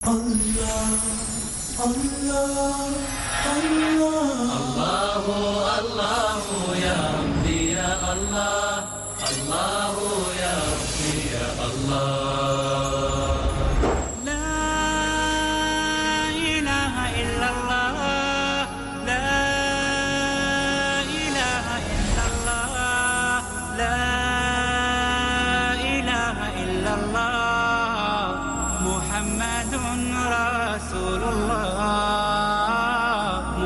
الله الله الله الله يا ربي يا الله الله يا ربي يا الله لا إله إلا الله لا إله إلا الله لا إله إلا الله محمد رسول الله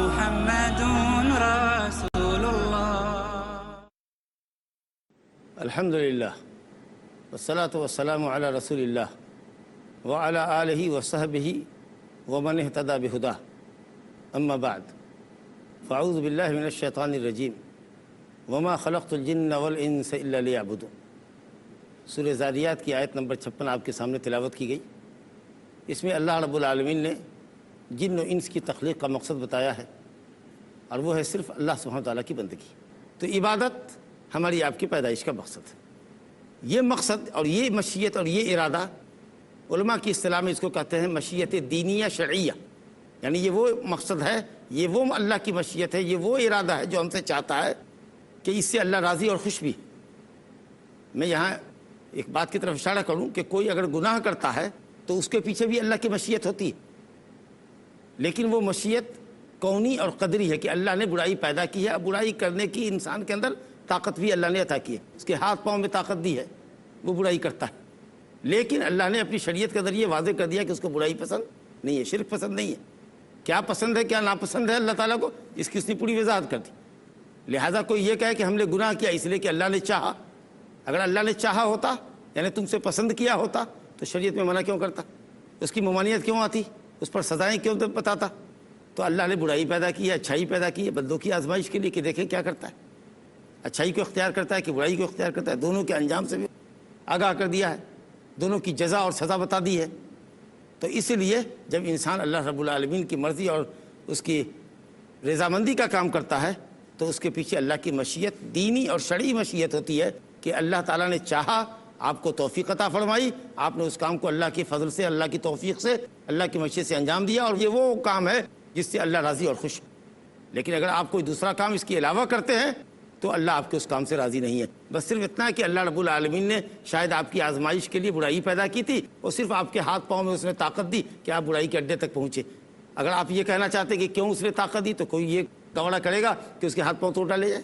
محمد رسول الله الحمد لله والصلاة والسلام على رسول الله وعلى آله وصحبه ومن اهتدى بهداه أما بعد فأعوذ بالله من الشيطان الرجيم وما خلقت الجن والإنس إلا ليعبدون سورہ ذاریات کی آیت نمبر 56 آپ کے سامنے تلاوت کی گئی۔ اس میں اللہ رب العالمین نے جن و انس کی تخلیق کا مقصد بتایا ہے، اور وہ ہے صرف اللہ سبحانہ تعالیٰ کی بندگی۔ تو عبادت ہماری آپ کی پیدائش کا مقصد ہے۔ یہ مقصد اور یہ مشیت اور یہ ارادہ علماء کی اصطلاح میں اس کو کہتے ہیں مشیت دینیہ شرعیہ، یعنی یہ وہ مقصد ہے، یہ وہ اللہ کی مشیت ہے، یہ وہ ارادہ ہے جو ہم سے چاہتا ہے کہ اس سے اللہ راضی اور خوش بھی۔ میں یہاں ایک بات کی طرف اشارہ کروں کہ کوئی اگر گناہ کرتا ہے تو اس کے پیچھے بھی اللہ کی مشیت ہوتی ہے، لیکن وہ مشیت کونی اور قدری ہے کہ اللہ نے برائی پیدا کی ہے، اب برائی کرنے کی انسان کے اندر طاقت بھی اللہ نے عطا کی ہے، اس کے ہاتھ پاؤں میں طاقت دی ہے، وہ برائی کرتا ہے، لیکن اللہ نے اپنی شریعت کے ذریعے واضح کر دیا کہ اس کو برائی پسند نہیں ہے، شرک پسند نہیں ہے۔ کیا پسند ہے کیا ناپسند ہے اللہ تعالیٰ کو، اس کی اس نے پوری وضاحت کر دی۔ لہٰذا کوئی یہ کہے کہ ہم نے گناہ کیا اس لیے کہ اللہ نے چاہا، اگر اللہ نے چاہا ہوتا یعنی تم سے پسند کیا ہوتا تو شریعت میں منع کیوں کرتا، اس کی ممانعت کیوں آتی، اس پر سزائیں کیوں بتاتا؟ تو اللہ نے برائی پیدا کی ہے، اچھائی پیدا کی ہے بندوں کی آزمائش کے لیے کہ دیکھیں کیا کرتا ہے، اچھائی کو اختیار کرتا ہے کہ برائی کو اختیار کرتا ہے، دونوں کے انجام سے بھی آگاہ کر دیا ہے، دونوں کی جزا اور سزا بتا دی ہے۔ تو اس لیے جب انسان اللہ رب العالمین کی مرضی اور اس کی رضامندی کا کام کرتا ہے تو اس کے پیچھے اللہ کی مشیت دینی اور شرعی مشیت ہوتی ہے کہ اللہ تعالیٰ نے چاہا، آپ کو توفیق عطا فرمائی، آپ نے اس کام کو اللہ کے فضل سے، اللہ کی توفیق سے، اللہ کی مشیت سے انجام دیا، اور یہ وہ کام ہے جس سے اللہ راضی اور خوش۔ لیکن اگر آپ کوئی دوسرا کام اس کے علاوہ کرتے ہیں تو اللہ آپ کے اس کام سے راضی نہیں ہے۔ بس صرف اتنا ہے کہ اللہ رب العالمین نے شاید آپ کی آزمائش کے لیے برائی پیدا کی تھی، اور صرف آپ کے ہاتھ پاؤں میں اس نے طاقت دی کہ آپ برائی کے اڈے تک پہنچے۔ اگر آپ یہ کہنا چاہتے کہ کیوں اس نے طاقت دی تو کوئی یہ گوارا کرے گا کہ اس کے ہاتھ پاؤں توڑ ڈالے جائے؟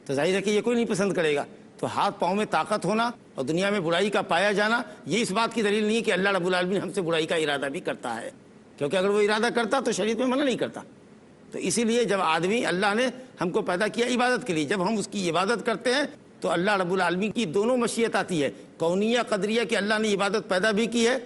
تو ظاہر ہے کہ یہ کوئی نہیں پسند کرے گا۔ تو ہاتھ پاؤں میں طاقت ہونا اور دنیا میں برائی کا پایا جانا یہ اس بات کی دلیل نہیں ہے کہ اللہ رب العالمین ہم سے برائی کا ارادہ بھی کرتا ہے، کیونکہ اگر وہ ارادہ کرتا تو شریعت میں منع نہیں کرتا۔ تو اسی لیے جب آدمی، اللہ نے ہم کو پیدا کیا عبادت کے لیے، جب ہم اس کی عبادت کرتے ہیں تو اللہ رب العالمین کی دونوں مشیت آتی ہے، کونیہ قدریہ کہ اللہ نے عبادت پیدا بھی کی ہے،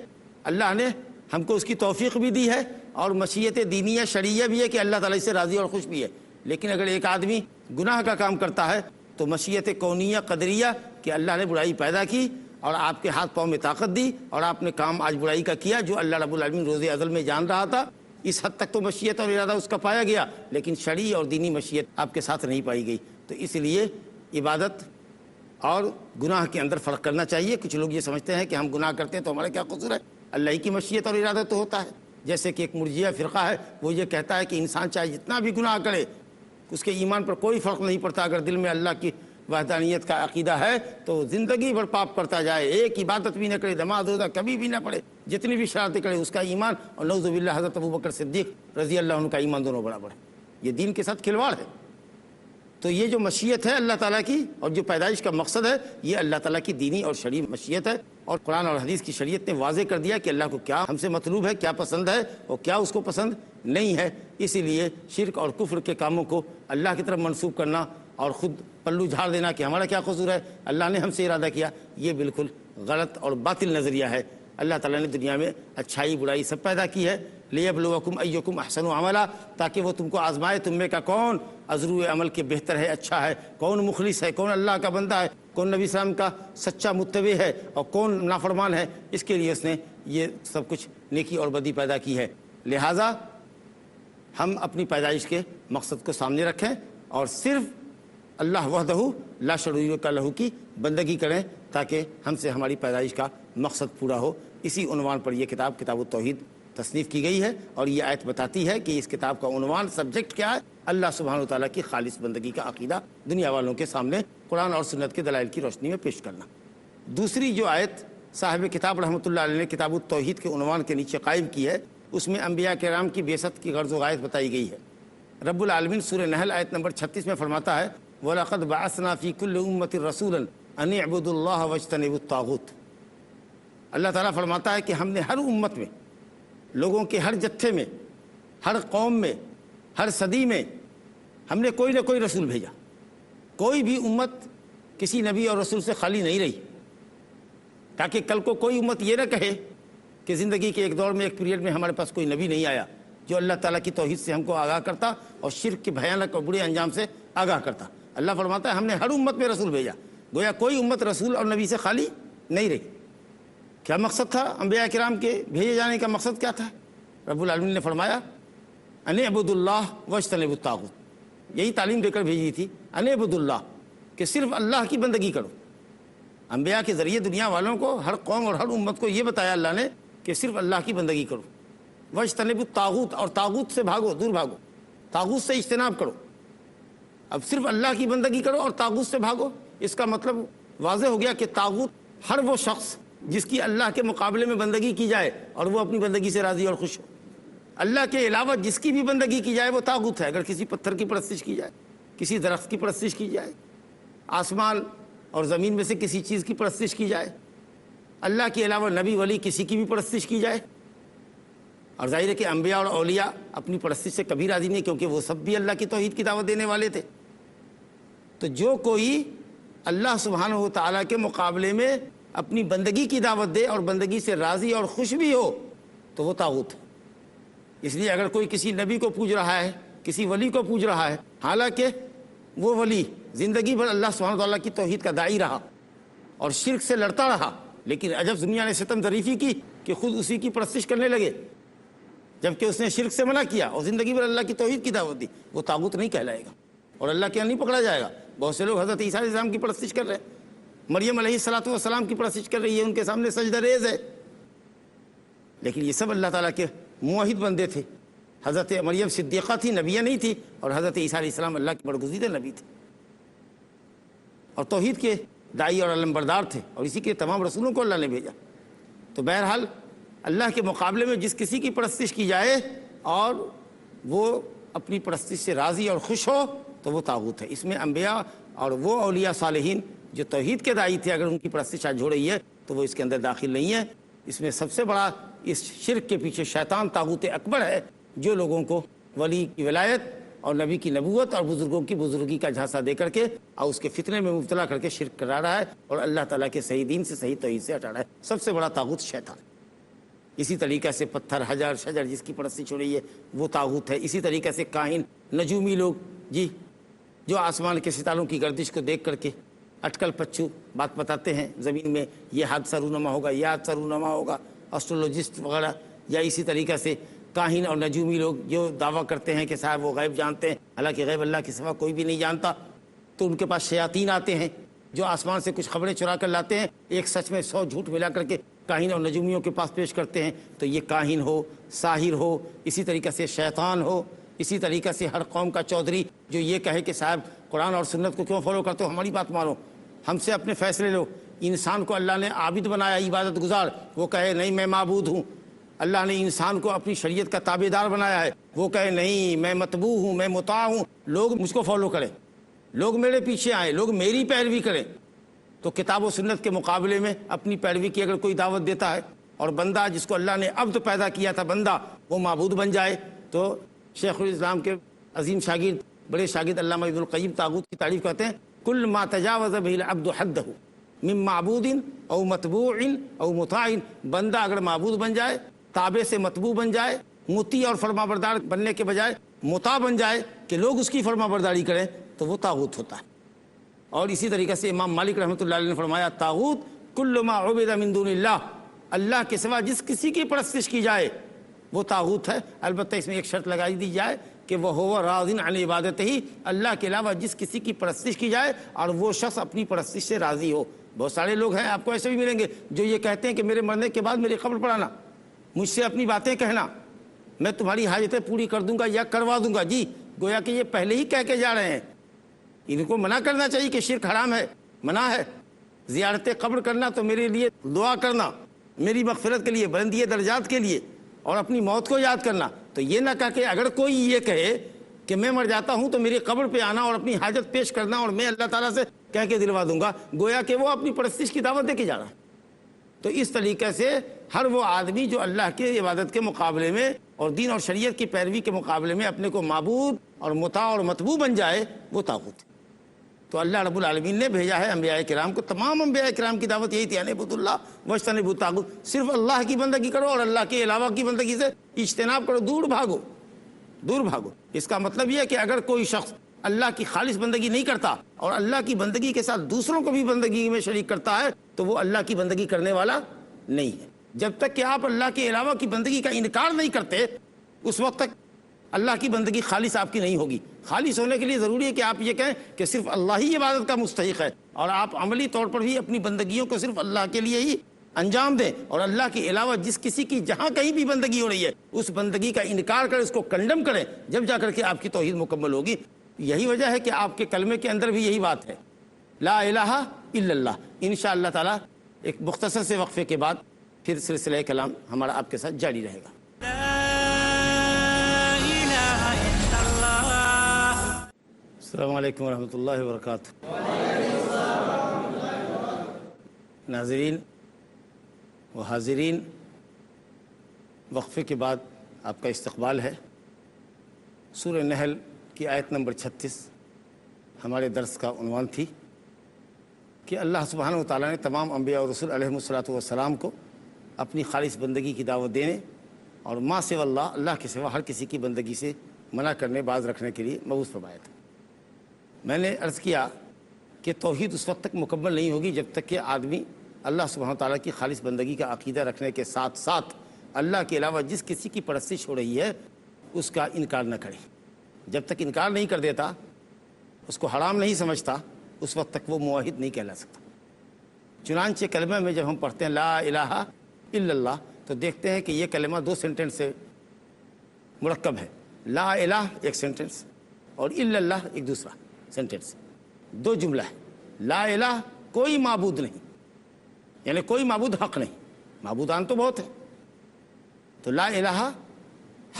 اللہ نے ہم کو اس کی توفیق بھی دی ہے، اور مشیت دینیہ شرعیہ بھی ہے کہ اللہ تعالیٰ اس سے راضی اور خوش بھی ہے۔ لیکن اگر ایک آدمی گناہ کا کام کرتا ہے تو مشیت کونیہ قدریہ کہ اللہ نے برائی پیدا کی اور آپ کے ہاتھ پاؤں میں طاقت دی اور آپ نے کام آج برائی کا کیا جو اللہ رب العالمین روز ازل میں جان رہا تھا، اس حد تک تو مشیت اور ارادہ اس کا پایا گیا، لیکن شرعی اور دینی مشیت آپ کے ساتھ نہیں پائی گئی۔ تو اس لیے عبادت اور گناہ کے اندر فرق کرنا چاہیے۔ کچھ لوگ یہ سمجھتے ہیں کہ ہم گناہ کرتے ہیں تو ہمارا کیا قصور ہے، اللہ ہی کی مشیت اور ارادہ تو ہوتا ہے۔ جیسے کہ ایک مرجئہ فرقہ ہے، وہ یہ کہتا ہے کہ انسان چاہے جتنا بھی گناہ کرے اس کے ایمان پر کوئی فرق نہیں پڑتا، اگر دل میں اللہ کی وحدانیت کا عقیدہ ہے تو زندگی بھر پاپ کرتا جائے، ایک عبادت بھی نہ کرے، نماز روزہ کبھی بھی نہ پڑھے، جتنی بھی شرارتیں کرے، اس کا ایمان اور نعوذ باللہ حضرت ابوبکر صدیق رضی اللہ عنہ کا ایمان دونوں برابر ہے۔ یہ دین کے ساتھ کھلواڑ ہے۔ تو یہ جو مشیت ہے اللہ تعالیٰ کی اور جو پیدائش کا مقصد ہے یہ اللہ تعالیٰ کی دینی اور شرعی مشیت ہے، اور قرآن اور حدیث کی شریعت نے واضح کر دیا کہ اللہ کو کیا ہم سے مطلوب ہے، کیا پسند ہے اور کیا اس کو پسند نہیں ہے۔ اسی لیے شرک اور کفر کے کاموں کو اللہ کی طرف منسوب کرنا اور خود پلو جھاڑ دینا کہ ہمارا کیا قصور ہے، اللہ نے ہم سے ارادہ کیا، یہ بالکل غلط اور باطل نظریہ ہے۔ اللہ تعالیٰ نے دنیا میں اچھائی برائی سب پیدا کی ہے، لیبلوکم ایکم احسن عملا، تاکہ وہ تم کو آزمائے تم میں کا کون عزرو عمل کے بہتر ہے، اچھا ہے، کون مخلص ہے، کون اللہ کا بندہ ہے، کون نبی صلی اللہ علیہ وسلم کا سچا متبع ہے اور کون نافرمان ہے۔ اس کے لیے اس نے یہ سب کچھ نیکی اور بدی پیدا کی ہے۔ لہٰذا ہم اپنی پیدائش کے مقصد کو سامنے رکھیں اور صرف اللہ وحدہ لا شریک لہ کی بندگی کریں تاکہ ہم سے ہماری پیدائش کا مقصد پورا ہو۔ اسی عنوان پر یہ کتاب کتاب التوحید تصنیف کی گئی ہے، اور یہ آیت بتاتی ہے کہ اس کتاب کا عنوان سبجیکٹ کیا ہے، اللہ سبحانہ وتعالیٰ کی خالص بندگی کا عقیدہ دنیا والوں کے سامنے قرآن اور سنت کے دلائل کی روشنی میں پیش کرنا۔ دوسری جو آیت صاحب کتاب رحمۃ اللہ علیہ نے کتاب التوحید کے عنوان کے نیچے قائم کی ہے، اس میں انبیاء کرام کی بعثت کی غرض و غایت بتائی گئی ہے۔ رب العالمین سورہ نحل آیت نمبر 36 میں فرماتا ہے وَلَقَدْ بَعَثْنَا فِي كُلِّ أُمَّةٍ رَسُولًا أَنِ اعْبُدُوا اللَّهَ وَاجْتَنِبُوا الطَّاغُوتَ۔ اللہ تعالیٰ فرماتا ہے کہ ہم نے ہر امت میں، لوگوں کے ہر جتھے میں، ہر قوم میں، ہر صدی میں ہم نے کوئی نہ کوئی رسول بھیجا۔ کوئی بھی امت کسی نبی اور رسول سے خالی نہیں رہی، تاکہ کل کو کوئی امت یہ نہ کہے کہ زندگی کے ایک دور میں، ایک پیریڈ میں ہمارے پاس کوئی نبی نہیں آیا جو اللہ تعالیٰ کی توحید سے ہم کو آگاہ کرتا اور شرک کے بھیانک اور برے انجام سے آگاہ کرتا۔ اللہ فرماتا ہے ہم نے ہر امت میں رسول بھیجا، گویا کوئی امت رسول اور نبی سے خالی نہیں رہی۔ کیا مقصد تھا انبیاء کرام کے بھیجے جانے کا؟ مقصد کیا تھا؟ رب العالمین نے فرمایا ان اعبدوا اللہ واجتنبوا الطاغوت، یہی تعلیم دے کر بھیجی تھی، ان اعبدوا اللہ، کہ صرف اللہ کی بندگی کرو۔ انبیاء کے ذریعے دنیا والوں کو، ہر قوم اور ہر امت کو یہ بتایا اللہ نے کہ صرف اللہ کی بندگی کرو۔ واجتنبوا الطاغوت، اور طاغوت سے بھاگو، دور بھاگو، طاغوت سے اجتناب کرو۔ اب صرف اللہ کی بندگی کرو اور طاغوت سے بھاگو، اس کا مطلب واضح ہو گیا کہ طاغوت ہر وہ شخص جس کی اللہ کے مقابلے میں بندگی کی جائے اور وہ اپنی بندگی سے راضی اور خوش ہو۔ اللہ کے علاوہ جس کی بھی بندگی کی جائے وہ طاغوت ہے۔ اگر کسی پتھر کی پرستش کی جائے، کسی درخت کی پرستش کی جائے، آسمان اور زمین میں سے کسی چیز کی پرستش کی جائے، اللہ کے علاوہ نبی ولی کسی کی بھی پرستش کی جائے، اور ظاہر ہے کہ انبیاء اور اولیاء اپنی پرستش سے کبھی راضی نہیں، کیونکہ وہ سب بھی اللہ کی توحید کی دعوت دینے والے تھے۔ تو جو کوئی اللہ سبحانہ و تعالیٰ کے مقابلے میں اپنی بندگی کی دعوت دے اور بندگی سے راضی اور خوش بھی ہو تو وہ طاغوت ہے۔ اس لیے اگر کوئی کسی نبی کو پوج رہا ہے، کسی ولی کو پوج رہا ہے، حالانکہ وہ ولی زندگی بھر اللہ سبحانہ و تعالیٰ کی توحید کا داعی رہا اور شرک سے لڑتا رہا، لیکن عجب دنیا نے ستم ظریفی کی کہ خود اسی کی پرستش کرنے لگے، جبکہ اس نے شرک سے منع کیا اور زندگی بھر اللہ کی توحید کی دعوت دی، وہ طاغوت نہیں کہلائے گا اور اللہ کے یہاں نہیں پکڑا جائے گا۔ بہت سے لوگ حضرت عیسیٰ علیہ السلام کی پرستش کر رہے ہیں، مریم علیہ السلام کی پرستش کر رہی ہے، ان کے سامنے سجدہ ریز ہے، لیکن یہ سب اللہ تعالیٰ کے موحد بندے تھے۔ حضرت مریم صدیقہ تھی، نبیہ نہیں تھی، اور حضرت عیسیٰ علیہ السلام اللہ کے برگزیدہ نبی تھے اور توحید کے داعی اور علمبردار تھے، اور اسی کے تمام رسولوں کو اللہ نے بھیجا۔ تو بہرحال اللہ کے مقابلے میں جس کسی کی پرستش کی جائے اور وہ اپنی پرستش سے راضی اور خوش ہو تو وہ طاغوت ہے۔ اس میں انبیاء اور وہ اولیاء صالحین جو توحید کے داعی تھے، اگر ان کی پرستش آج ہو رہی ہے تو وہ اس کے اندر داخل نہیں ہے۔ اس میں سب سے بڑا اس شرک کے پیچھے شیطان طاغوت اکبر ہے، جو لوگوں کو ولی کی ولایت اور نبی کی نبوت اور بزرگوں کی بزرگی کا جھانسا دے کر کے اور اس کے فتنے میں مبتلا کر کے شرک کرا رہا ہے اور اللہ تعالیٰ کے صحیح دین سے، صحیح توحید سے ہٹا رہا ہے۔ سب سے بڑا طاغوت شیطان۔ اسی طریقے سے پتھر، حجر، شجر جس کی پرستش ہو رہی ہے وہ طاغوت ہے۔ اسی طریقے سے کاہن، نجومی لوگ جو آسمان کے ستاروں کی گردش کو دیکھ کر کے اٹکل پچو بات بتاتے ہیں، زمین میں یہ حادثہ رونما ہوگا، یہ حادثہ رونما ہوگا، اسٹرولوجسٹ وغیرہ، یا اسی طریقے سے کاہن اور نجومی لوگ جو دعویٰ کرتے ہیں کہ صاحب وہ غیب جانتے ہیں، حالانکہ غیب اللہ کے سوا کوئی بھی نہیں جانتا۔ تو ان کے پاس شیاطین آتے ہیں جو آسمان سے کچھ خبریں چرا کر لاتے ہیں، ایک سچ میں 100 جھوٹ ملا کر کے کاہن اور نجومیوں کے پاس پیش کرتے ہیں۔ تو یہ کاہن ہو، ساحر ہو، اسی طریقے سے شیطان ہو، اسی طریقے سے ہر قوم کا چودھری جو یہ کہے کہ صاحب قرآن اور سنت کو کیوں فالو کرتے ہو، ہماری بات مانو، ہم سے اپنے فیصلے لو۔ انسان کو اللہ نے عابد بنایا، عبادت گزار، وہ کہے نہیں میں معبود ہوں۔ اللہ نے انسان کو اپنی شریعت کا تابع دار بنایا ہے، وہ کہے نہیں میں متبوع ہوں، میں مطاع ہوں، لوگ مجھ کو فالو کریں، لوگ میرے پیچھے آئیں، لوگ میری پیروی کریں۔ تو کتاب و سنت کے مقابلے میں اپنی پیروی کی اگر کوئی دعوت دیتا ہے اور بندہ جس کو اللہ نے عبد پیدا کیا تھا، بندہ وہ معبود بن جائے، تو شیخ الاسلام کے عظیم شاگرد، بڑے شاگرد علامہ ابن القیم طاغوت کی تعریف کرتے ہیں، کل ما تجاوز به العبد حدہ من معبود او متبوع او مطاع، بندہ اگر معبود بن جائے، تابع سے متبوع بن جائے، مطیع اور فرما بردار بننے کے بجائے مطاع بن جائے کہ لوگ اس کی فرما برداری کریں، تو وہ طاغوت ہوتا ہے۔ اور اسی طریقے سے امام مالک رحمۃ اللہ علیہ نے فرمایا طاغوت کل ما عبد من دون اللہ، اللہ کے سوا جس کسی کی پرستش کی جائے وہ طاغوت ہے۔ البتہ اس میں ایک شرط لگائی دی جائے کہ وہ ہو راض عن عبادتہ، اللہ کے علاوہ جس کسی کی پرستش کی جائے اور وہ شخص اپنی پرستش سے راضی ہو، بہت سارے لوگ ہیں آپ کو ایسے بھی ملیں گے جو یہ کہتے ہیں کہ میرے مرنے کے بعد میری قبر پر آنا، مجھ سے اپنی باتیں کہنا، میں تمہاری حاجتیں پوری کر دوں گا یا کروا دوں گا۔ جی گویا کہ یہ پہلے ہی کہہ کے جا رہے ہیں۔ ان کو منع کرنا چاہیے کہ شرک حرام ہے، منع ہے۔ زیارت قبر کرنا تو میرے لیے دعا کرنا، میری مغفرت کے لیے، بلندی درجات کے لیے، اور اپنی موت کو یاد کرنا۔ تو یہ نہ کہہ کہ اگر کوئی یہ کہے کہ میں مر جاتا ہوں تو میری قبر پہ آنا اور اپنی حاجت پیش کرنا اور میں اللہ تعالیٰ سے کہہ کے دلوا دوں گا، گویا کہ وہ اپنی پرستش کی دعوت دے کے جا رہا ہے۔ تو اس طریقے سے ہر وہ آدمی جو اللہ کے عبادت کے مقابلے میں اور دین اور شریعت کی پیروی کے مقابلے میں اپنے کو معبود اور مطاع اور مطبوع بن جائے، وہ طاغوت ہے۔ تو اللہ رب العالمین نے بھیجا ہے انبیاء کرام کو، تمام انبیاء کرام کی دعوت یہی تھی، ان اعبدوا اللہ واجتنبوا الطاغوت، صرف اللہ کی بندگی کرو اور اللہ کے علاوہ کی بندگی سے اجتناب کرو، دور بھاگو، دور بھاگو۔ اس کا مطلب یہ ہے کہ اگر کوئی شخص اللہ کی خالص بندگی نہیں کرتا اور اللہ کی بندگی کے ساتھ دوسروں کو بھی بندگی میں شریک کرتا ہے تو وہ اللہ کی بندگی کرنے والا نہیں ہے۔ جب تک کہ آپ اللہ کے علاوہ کی بندگی کا انکار نہیں کرتے، اس وقت تک اللہ کی بندگی خالص آپ کی نہیں ہوگی۔ خالص ہونے کے لیے ضروری ہے کہ آپ یہ کہیں کہ صرف اللہ ہی عبادت کا مستحق ہے، اور آپ عملی طور پر بھی اپنی بندگیوں کو صرف اللہ کے لیے ہی انجام دیں، اور اللہ کے علاوہ جس کسی کی جہاں کہیں بھی بندگی ہو رہی ہے اس بندگی کا انکار کریں، اس کو کنڈم کریں، جب جا کر کے آپ کی توحید مکمل ہوگی۔ یہی وجہ ہے کہ آپ کے کلمے کے اندر بھی یہی بات ہے، لا الہ الا اللہ۔ انشاءاللہ تعالی ایک مختصر سے وقفے کے بعد پھر سلسلہ کلام ہمارا آپ کے ساتھ جاری رہے گا۔ السلام علیکم ورحمۃ اللہ وبرکاتہ۔ ناظرین و حاضرین، وقفے کے بعد آپ کا استقبال ہے۔ سورہ نحل کی آیت نمبر 36 ہمارے درس کا عنوان تھی کہ اللہ سبحانہ و تعالیٰ نے تمام انبیاء اور رسول علیہ الصلوۃ والسلام کو اپنی خالص بندگی کی دعوت دینے اور ما سوی اللہ، اللہ کے سوا ہر کسی کی بندگی سے منع کرنے، باز رکھنے کے لیے مبعوث فرمایا تھا۔ میں نے عرض کیا کہ توحید اس وقت تک مکمل نہیں ہوگی جب تک کہ آدمی اللہ سبحانہ تعالیٰ کی خالص بندگی کا عقیدہ رکھنے کے ساتھ ساتھ اللہ کے علاوہ جس کسی کی پرستش ہو رہی ہے اس کا انکار نہ کرے۔ جب تک انکار نہیں کر دیتا، اس کو حرام نہیں سمجھتا، اس وقت تک وہ موحد نہیں کہلا سکتا۔ چنانچہ کلمہ میں جب ہم پڑھتے ہیں لا الہ الا اللہ تو دیکھتے ہیں کہ یہ کلمہ 2 سینٹنس سے مرکب ہے۔ لا الہ ایک سینٹنس اور الا اللہ ایک دوسرا سینٹنس، 2 جملہ ہے۔ لا الہ کوئی معبود نہیں، یعنی کوئی معبود حق نہیں، معبودان تو بہت ہیں، تو لا الہ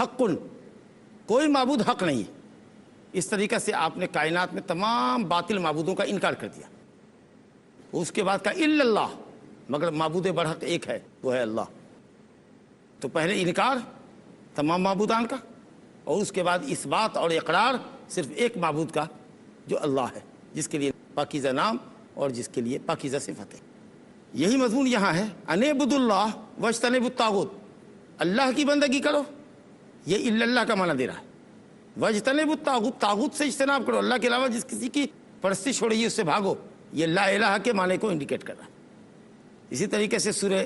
حق، کوئی معبود حق نہیں ہے۔ اس طریقے سے آپ نے کائنات میں تمام باطل معبودوں کا انکار کر دیا۔ اس کے بعد کہا الا اللہ، مگر معبود برحق ایک ہے، وہ ہے اللہ۔ تو پہلے انکار تمام معبودان کا، اور اس کے بعد اس بات اور اقرار صرف ایک معبود کا جو اللہ ہے، جس کے لیے پاکیزہ نام اور جس کے لیے پاکیزہ صفت ہے۔ یہی مضمون یہاں ہے، ان اعبدوا اللہ واجتنبوا الطاغوت، اللہ کی بندگی کرو، یہ الا اللہ کا معنی دے رہا ہے۔ واجتنبوا الطاغوت، طاغوت سے اجتناب کرو، اللہ کے علاوہ جس کسی کی پرستش ہو رہی ہے اس سے بھاگو، یہ لا الہ کے معنی کو انڈیکیٹ کر رہا ہے۔ اسی طریقے سے سورہ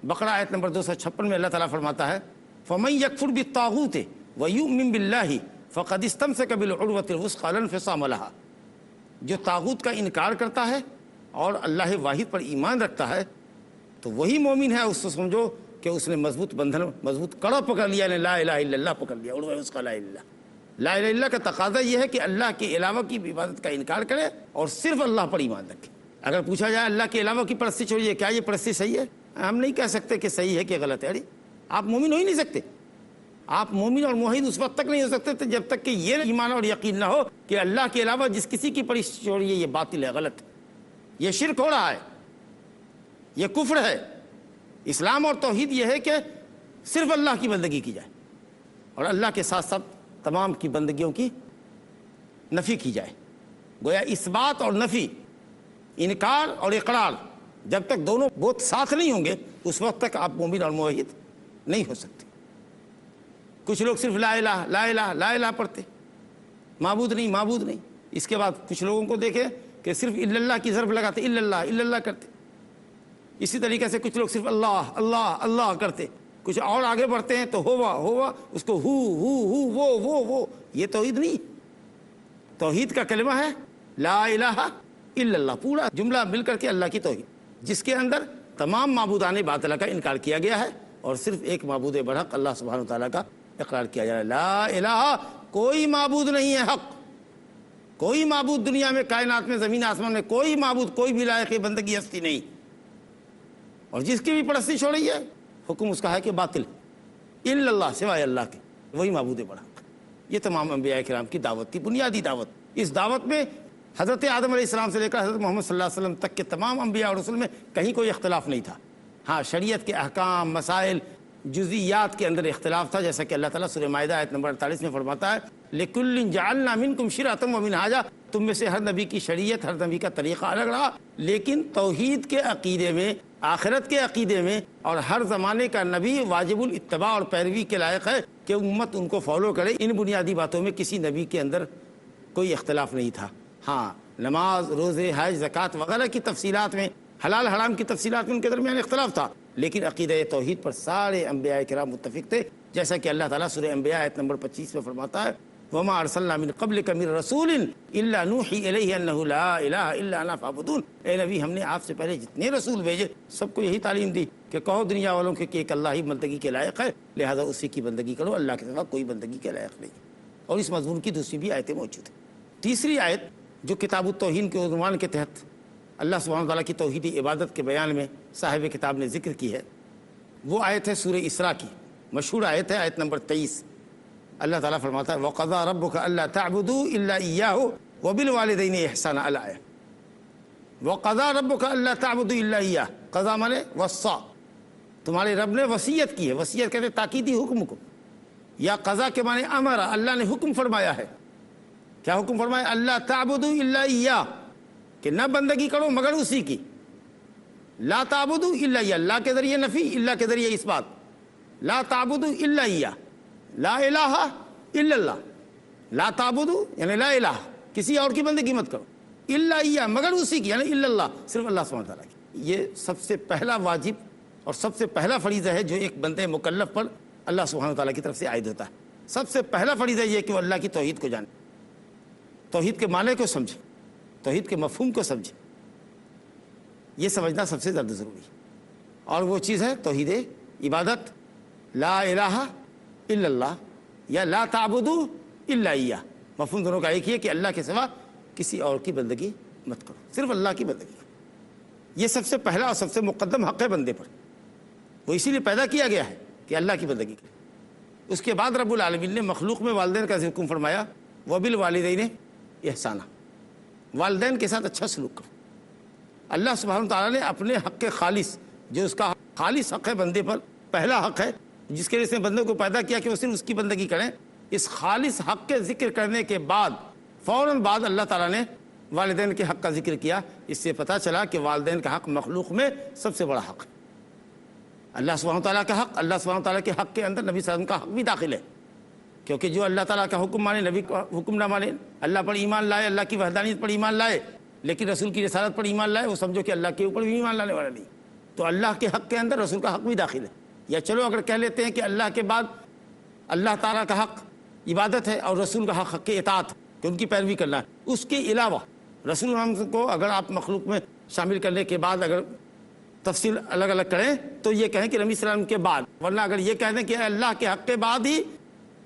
بقرہ آیت نمبر 256 میں اللہ تعالیٰ فرماتا ہے فَمَن يَكْفُرْ بِالطَّاغُوتِ وَيُؤْمِن بِاللَّهِ فَقَدِ اسْتَمْسَكَ بِالْعُرْوَةِ الْوُثْقَىٰ لَا انفِصَامَ لَهَا، جو طاغوت کا انکار کرتا ہے اور اللہ واحد پر ایمان رکھتا ہے تو وہی مومن ہے۔ اس سے سمجھو کہ اس نے مضبوط بندھن، مضبوط کڑا پکڑ لیا، نے لا الہ الا اللہ پکڑ لیا، عروہ الوثقیٰ لا الہ الا اللہ۔ لا الہ الا اللہ کا تقاضا یہ ہے کہ اللہ کے علاوہ کی عبادت کا انکار کرے اور صرف اللہ پر ایمان رکھے۔ اگر پوچھا جائے اللہ کے علاوہ کی پرستش ہو رہی ہے، کیا یہ پرستش صحیح ہے؟ ہم نہیں کہہ سکتے کہ صحیح ہے کہ غلط ہے۔ آپ مومن ہو ہی نہیں سکتے، آپ مومن اور موحد اس وقت تک نہیں ہو سکتے جب تک کہ یہ ایمان اور یقین نہ ہو کہ اللہ کے علاوہ جس کسی کی پرستش ہو رہی ہے یہ باطل ہے، غلط ہے، یہ شرک ہو رہا ہے، یہ کفر ہے۔ اسلام اور توحید یہ ہے کہ صرف اللہ کی بندگی کی جائے اور اللہ کے ساتھ ساتھ تمام کی بندگیوں کی نفی کی جائے۔ گویا اس بات اور نفی، انکار اور اقرار، جب تک دونوں بہت ساتھ نہیں ہوں گے اس وقت تک آپ مومن اور موحد نہیں ہو سکتے۔ کچھ لوگ صرف لا الہ لا الہ لا الہ پڑھتے، معبود نہیں معبود نہیں۔ اس کے بعد کچھ لوگوں کو دیکھیں کہ صرف الا اللہ کی ضرب لگاتے، الا اللہ کرتے۔ اسی طریقے سے کچھ لوگ صرف اللہ اللہ اللہ کرتے، کچھ اور آگے بڑھتے ہیں تو ہوا اس کو ہو وہ یہ توحید نہیں۔ توحید کا کلمہ ہے لا الہ الا اللہ، پورا جملہ مل کر کے اللہ کی توحید، جس کے اندر تمام معبودان باطلہ کا انکار کیا گیا ہے اور صرف ایک معبود برحق اللہ سبحانہ وتعالیٰ کا اقرار کیا جا رہا ہے۔ لا الہ، کوئی معبود نہیں ہے حق، کوئی معبود دنیا میں، کائنات میں، زمین آسمان میں کوئی معبود، کوئی بھی لائق بندگی ہستی نہیں، اور جس کی بھی پرستش ہو رہی ہے حکم اس کا ہے کہ باطل، الا اللہ، سوائے اللہ کے، وہی معبود برحق۔ یہ تمام انبیاء کرام کی دعوت تھی، بنیادی دعوت۔ اس دعوت میں حضرت آدم علیہ السلام سے لے کر حضرت محمد صلی اللہ علیہ وسلم تک کے تمام انبیاء اور رسول میں کہیں کوئی اختلاف نہیں تھا۔ ہاں، شریعت کے احکام، مسائل، جزئیات کے اندر اختلاف تھا، جیسا کہ اللہ تعالیٰ سورہ مائدہ آیت نمبر 48 میں فرماتا ہے لِكُلٍّ جَعَلْنَا مِنْكُمْ شِرْعَةً وَمِنْهَاجًا، تم میں سے ہر نبی کی شریعت، ہر نبی کا طریقہ الگ رہا، لیکن توحید کے عقیدے میں، آخرت کے عقیدے میں، اور ہر زمانے کا نبی واجب الاتباع اور پیروی کے لائق ہے کہ امت ان کو فالو کرے۔ ان بنیادی باتوں میں کسی نبی کے اندر کوئی اختلاف نہیں تھا۔ ہاں، نماز، روزے، حج، زکوٰۃ وغیرہ کی تفصیلات میں، حلال حرام کی تفصیلات میں ان کے درمیان اختلاف تھا، لیکن عقیدہ توحید پر سارے انبیاء کرام متفق تھے، جیسا کہ اللہ تعالیٰ سورہ انبیاء آیت نمبر 25 میں فرماتا ہے وَمَا أَرْسَلْنَا مِن قَبْلِكَ مِن رَسُولٍ إِلَّا نُوحِي إِلَيْهِ أَنَّهُ لَا إِلَهَ إِلَّا أَنَا فَاعْبُدُونِ۔ اے نبی، ہم نے آپ سے پہلے جتنے رسول بھیجے سب کو یہی تعلیم دی کہ کہو دنیا والوں کہ ایک اللہ ہی بندگی کے لائق ہے، لہذا اسی کی بندگی کرو، اللہ کے سوا کوئی بندگی کے لائق نہیں۔ اور اس مضمون کی دوسری بھی آیتیں موجود ہیں۔ تیسری آیت جو کتاب التوحید کے عنوان کے تحت اللہ سبحانہ تعالیٰ کی توحیدی عبادت کے بیان میں صاحب کتاب نے ذکر کی ہے، وہ آیت ہے سورہ اسراء کی، مشہور آیت ہے، آیت نمبر 23۔ اللہ تعالیٰ فرماتا ہے وَقَضَىٰ رَبُّكَ أَلَّا تَعْبُدُوا إِلَّا إِيَّاهُ وَبِالْوَالِدَيْنِ إِحْسَانًا الآیہ۔ وَقَضَىٰ رَبُّكَ أَلَّا تَعْبُدُوا إِلَّا إِيَّاهُ، قضا مانے وصّا، تمہارے رب نے وصیت کی ہے، وصیت کہتے ہیں تاکیدی حکم کو، یا قضا کے معنی امر، اللہ نے حکم فرمایا ہے۔ کیا حکم فرمایا؟ اللہ تعبدوا الا ایاہ، کہ نہ بندگی کرو مگر اسی کی۔ لا تعبدوا الا ایاہ، لا کے ذریعے نفی، الا کے ذریعے اس بات، لا تعبدوا الا ایاہ، لا الہ الا اللہ، لا تعبدوا یعنی لا الہ، کسی اور کی بندگی مت کرو، الا ایاہ مگر اسی کی، یعنی الا اللہ، صرف اللہ سبحانہ تعالیٰ کی۔ یہ سب سے پہلا واجب اور سب سے پہلا فریضہ ہے جو ایک بندے مکلف پر اللہ سبحانہ تعالیٰ کی طرف سے عائد ہوتا ہے۔ سب سے پہلا فریضہ یہ کہ وہ اللہ کی توحید کو جانے، توحید کے معنی کو سمجھے، توحید کے مفہوم کو سمجھے، یہ سمجھنا سب سے زیادہ ضروری ہے۔ اور وہ چیز ہے توحید عبادت، لا الہ الا اللہ یا لا تعبدوا الا ایاہ، مفہوم دونوں کا ایک ہی ہے کہ اللہ کے سوا کسی اور کی بندگی مت کرو، صرف اللہ کی بندگی کرو۔ یہ سب سے پہلا اور سب سے مقدم حق ہے بندے پر، وہ اسی لیے پیدا کیا گیا ہے کہ اللہ کی بندگی کرے۔ اس کے بعد رب العالمین نے مخلوق میں والدین کا حکم فرمایا وبالوالدین احسانہ، والدین کے ساتھ اچھا سلوک کرو۔ اللہ سبحانہ تعالیٰ نے اپنے حق خالص، جو اس کا خالص حق ہے بندے پر، پہلا حق ہے جس کے لیے اس نے بندے کو پیدا کیا کہ وہ صرف اس کی بندگی کریں، اس خالص حق کے ذکر کرنے کے بعد فوراً بعد اللہ تعالیٰ نے والدین کے حق کا ذکر کیا۔ اس سے پتہ چلا کہ والدین کا حق مخلوق میں سب سے بڑا حق ہے۔ اللہ سبحانہ تعالیٰ کا حق، اللہ سبحانہ تعالیٰ کے حق کے اندر نبی صلی اللہ علیہ وسلم کا حق بھی داخل ہے، کیونکہ جو اللہ تعالیٰ کا حکم مانے، نبی کا حکم نہ مانے، اللہ پر ایمان لائے، اللہ کی وحدانیت پر ایمان لائے لیکن رسول کی رسالت پر ایمان لائے، وہ سمجھو کہ اللہ کے اوپر بھی ایمان لانے والا نہیں۔ تو اللہ کے حق کے اندر رسول کا حق بھی داخل ہے۔ یا چلو اگر کہہ لیتے ہیں کہ اللہ کے بعد اللہ تعالیٰ کا حق عبادت ہے اور رسول کا حق اطاعت، کہ ان کی پیروی کرنا ہے، اس کے علاوہ رسول اللہ کو اگر آپ مخلوق میں شامل کرنے کے بعد اگر تفصیل الگ الگ کریں تو یہ کہیں کہ نبی صلی اللہ علیہ وسلم کے بعد، ورنہ اگر یہ کہہ دیں کہ اللہ کے حق کے بعد ہی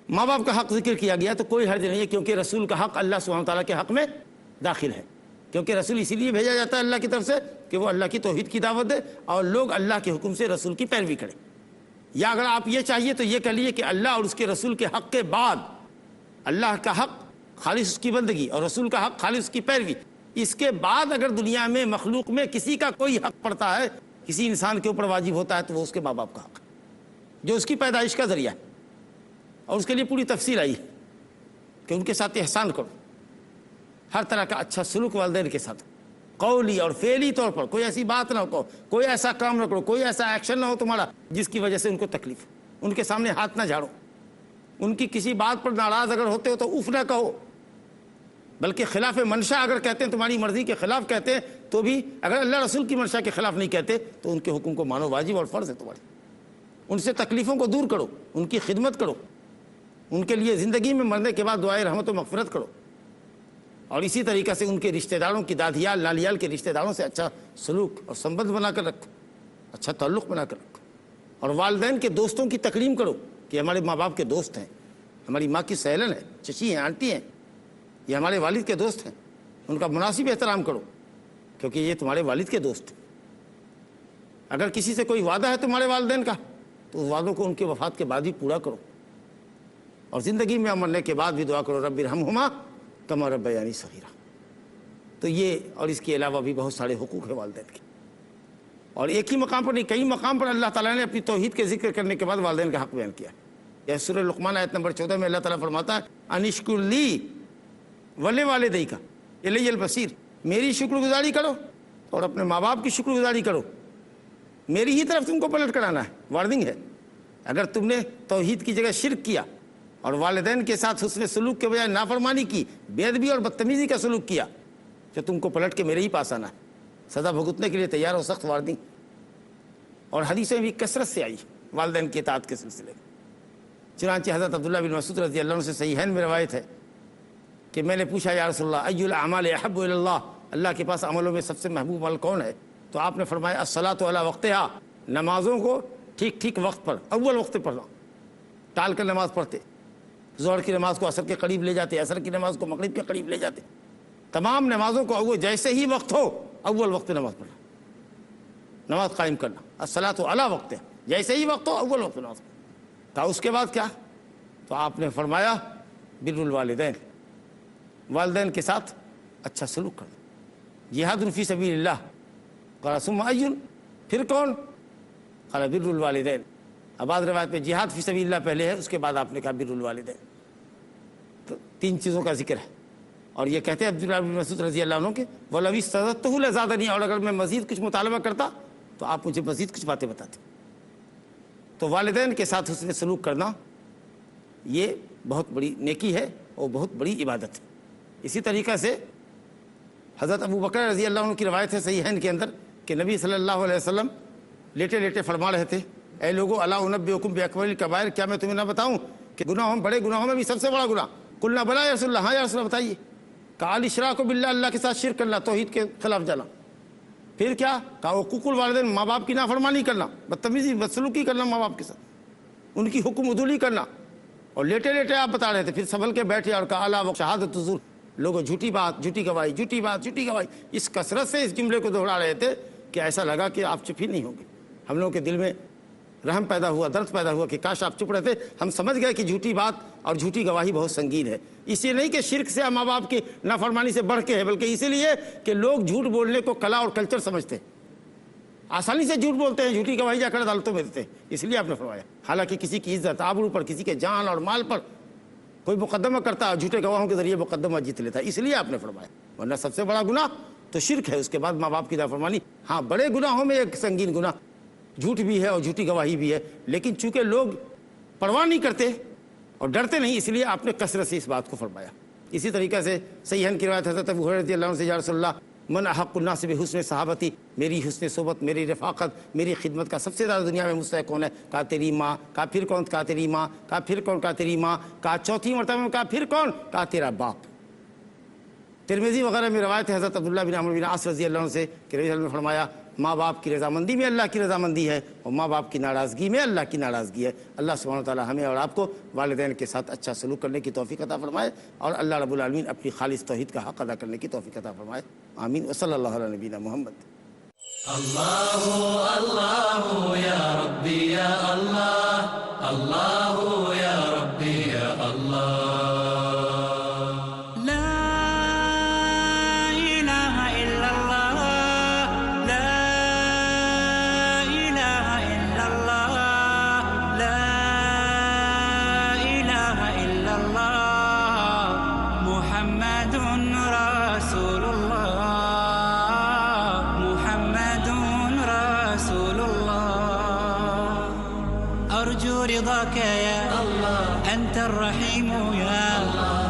ماں باپ کا حق ذکر کیا گیا تو کوئی حرج نہیں ہے، کیونکہ رسول کا حق اللہ سبحانہ تعالیٰ کے حق میں داخل ہے۔ کیونکہ رسول اسی لیے بھیجا جاتا ہے اللہ کی طرف سے کہ وہ اللہ کی توحید کی دعوت دے اور لوگ اللہ کے حکم سے رسول کی پیروی کریں۔ یا اگر آپ یہ چاہیے تو یہ کہہ لیجیے کہ اللہ اور اس کے رسول کے حق کے بعد اللہ کا حق خالص اس کی بندگی اور رسول کا حق خالص اس کی پیروی، اس کے بعد اگر دنیا میں مخلوق میں کسی کا کوئی حق پڑتا ہے، کسی انسان کے اوپر واجب ہوتا ہے، تو وہ اس کے ماں باپ کا حق ہے، جو اس کی پیدائش کا ذریعہ ہے، اور اس کے لیے پوری تفصیل آئی ہے کہ ان کے ساتھ احسان کرو، ہر طرح کا اچھا سلوک والدین کے ساتھ، قولی اور فعلی طور پر کوئی ایسی بات نہ ہو، کوئی ایسا کام نہ کرو، کوئی ایسا ایکشن نہ ہو تمہارا جس کی وجہ سے ان کو تکلیف ہو، ان کے سامنے ہاتھ نہ جھاڑو، ان کی کسی بات پر ناراض اگر ہوتے ہو تو اف نہ کہو، بلکہ خلاف منشا اگر کہتے ہیں، تمہاری مرضی کے خلاف کہتے ہیں تو بھی اگر اللہ رسول کی منشا کے خلاف نہیں کہتے تو ان کے حکم کو مانو، واجب اور فرض ہے تمہارے۔ ان سے تکلیفوں کو دور کرو، ان کی خدمت کرو، ان کے لیے زندگی میں مرنے کے بعد دعائے رحمت و مغفرت کرو، اور اسی طریقے سے ان کے رشتہ داروں کی دادیال نالیال کے رشتہ داروں سے اچھا سلوک اور سمبند بنا کر رکھو، اچھا تعلق بنا کر رکھو، اور والدین کے دوستوں کی تکریم کرو کہ ہمارے ماں باپ کے دوست ہیں، ہماری ماں کی سہیلن ہے، چچی ہیں، آنٹی ہیں، یہ ہمارے والد کے دوست ہیں، ان کا مناسب احترام کرو کیونکہ یہ تمہارے والد کے دوست ہیں۔ اگر کسی سے کوئی وعدہ ہے تمہارے والدین کا تو اس وعدوں کو ان کے وفات کے بعد بھی پورا کرو، اور زندگی میں مرنے کے بعد بھی دعا کرو رب ارحمہما کما ربیانی صغیرا۔ تو یہ اور اس کے علاوہ بھی بہت سارے حقوق ہیں والدین کے، اور ایک ہی مقام پر نہیں، کئی مقام پر اللہ تعالیٰ نے اپنی توحید کے ذکر کرنے کے بعد والدین کا حق بیان کیا ہے۔ یہ سورہ لقمان آیت نمبر 14 میں اللہ تعالیٰ فرماتا ہے انشکر لی ولی والدیک الی البصیر، میری شکر گزاری کرو اور اپنے ماں باپ کی شکر گزاری کرو، میری ہی طرف تم کو پلٹ کر آنا ہے۔ وارننگ ہے، اگر تم نے توحید کی جگہ شرک کیا اور والدین کے ساتھ حسن سلوک کے بجائے نافرمانی کی، بے ادبی اور بدتمیزی کا سلوک کیا، تو تم کو پلٹ کے میرے ہی پاس آنا ہے، سزا بھگتنے کے لیے تیار ہو، سخت وارننگ۔ اور حدیثیں بھی کثرت سے آئی والدین کی اطاعت کے سلسلے میں، چنانچہ حضرت عبداللہ بن مسعود رضی اللہ عنہ سے صحیحین میں روایت ہے کہ میں نے پوچھا یا رسول اللہ ای الاعمال احب الی اللہ، اللہ کے پاس عملوں میں سب سے محبوب عمل کون ہے؟ تو آپ نے فرمایا الصلاۃ علی وقتہا، نمازوں کو ٹھیک ٹھیک وقت پر، اول وقت پڑھنا، ٹال کر نماز پڑھتے، ظہر کی نماز کو عصر کے قریب لے جاتے، عصر کی نماز کو مغرب کے قریب لے جاتے، تمام نمازوں کو اول جیسے ہی وقت ہو اول وقت نماز پڑھنا، نماز قائم کرنا، الصلاۃ علی وقتہا، جیسے ہی وقت ہو اول وقت نماز پڑھنا۔ تو اس کے بعد کیا؟ تو آپ نے فرمایا بر الوالدین، والدین کے ساتھ اچھا سلوک کرنا، جہاد فی سبیل اللہ، قال ثم ای، پھر کون؟ قال بر الوالدین۔ بعض روایت میں جہاد فی سبیل اللہ پہلے ہے، اس کے بعد آپ نے کہا بر الوالدین۔ تو تین چیزوں کا ذکر ہے، اور یہ کہتے ہیں عبداللہ بن مسعود رضی اللہ عنہ کہ وَلَوِ اسْتَزَدتُّهُ لَزَادَنِي، اور اگر میں مزید کچھ مطالبہ کرتا تو آپ مجھے مزید کچھ باتیں بتاتے۔ تو والدین کے ساتھ حسن سلوک کرنا یہ بہت بڑی نیکی ہے اور بہت بڑی عبادت ہے۔ اسی طریقے سے حضرت ابو بکر رضی اللہ عنہ کی روایت ہے صحیحین کے اندر کہ نبی صلی اللہ علیہ وسلم لیٹے لیٹے فرما رہے تھے اے لوگو الا انبئکم باکبر الکبائر، کیا میں تمہیں نہ بتاؤں کہ گناہوں بڑے گناہوں میں بھی سب سے بڑا گناہ؟ قلنا بلا یا رسول اللہ، ہاں یا رسول اللہ بتائیے۔ کہا الاشراک باللہ، اللہ کے ساتھ شرک کرنا، توحید کے خلاف جانا۔ پھر کیا کہا حقوق الوالدین، ماں باپ کی نافرمانی کرنا، بدتمیزی بدسلوکی کرنا ماں باپ کے ساتھ، ان کی حکم عدولی کرنا۔ اور لیٹے لیٹے آپ بتا رہے تھے، پھر سنبھل کے بیٹھے اور کہا الا وشہادۃ الزور، لوگوں جھوٹی بات، جھوٹی گواہی، جھوٹی بات، جھوٹی گواہی، اس کثرت سے اس جملے کو دہرا رہے تھے کہ ایسا لگا کہ آپ چپ ہی نہیں ہوں گے۔ ہم لوگوں کے دل میں رحم پیدا ہوا، درد پیدا ہوا کہ کاش آپ چپ رہتے۔ ہم سمجھ گئے کہ جھوٹی بات اور جھوٹی گواہی بہت سنگین ہے، اس لیے نہیں کہ شرک سے ماں باپ کی نافرمانی سے بڑھ کے ہے، بلکہ اسی لیے کہ لوگ جھوٹ بولنے کو کلا اور کلچر سمجھتے ہیں، آسانی سے جھوٹ بولتے ہیں، جھوٹی گواہی جا کر عدالتوں میں دیتے ہیں، اس لیے آپ نے فرمایا۔ حالانکہ کسی کی عزت آبرو پر، کسی کے جان اور مال پر کوئی مقدمہ کرتا ہے، جھوٹے گواہوں کے ذریعے مقدمہ جیت لیتا ہے، اس لیے آپ نے فرمایا۔ ورنہ سب سے بڑا گناہ تو شرک ہے، اس کے بعد ماں باپ کی نافرمانی۔ ہاں بڑے گناہوں میں ایک سنگین گناہ جھوٹ بھی ہے اور جھوٹی گواہی بھی ہے، لیکن چونکہ لوگ پرواہ نہیں کرتے اور ڈرتے نہیں، اس لیے آپ نے کثرت سے اس بات کو فرمایا۔ اسی طریقے سے صحیحین کی روایت حضرت ابو ہریرہ رضی اللہ عنہ سے یا رسول اللہ من احق الناس بحسن صحابتی، میری حسن صحبت، میری رفاقت، میری خدمت کا سب سے زیادہ دنیا میں مستحق کون ہے؟ کہا تیری ماں۔ کہا پھر کون؟ کہا تیری ماں۔ کہا پھر کون؟ کہا تیری ماں۔ کہا چوتھی مرتبہ میں کہا پھر کون؟ کہا تیرا باپ۔ ترمذی وغیرہ میں روایت ہے حضرت عبداللہ بن عمرو بن عاص رضی اللہ عنہ سے کہ رسول اللہ نے فرمایا ماں باپ کی رضامندی میں اللہ کی رضامندی ہے اور ماں باپ کی ناراضگی میں اللہ کی ناراضگی ہے۔ اللہ سبحانہ وتعالی ہمیں اور آپ کو والدین کے ساتھ اچھا سلوک کرنے کی توفیق عطا فرمائے، اور اللہ رب العالمین اپنی خالص توحید کا حق ادا کرنے کی توفیق عطا فرمائے، آمین۔ وصلی اللہ علی نبینا محمد۔ اللہ اللہ یا ربی یا اللہ، اللہ یا ربی یا اللہ۔ أرجو رضاك يا الله، أنت الرحيم يا الله،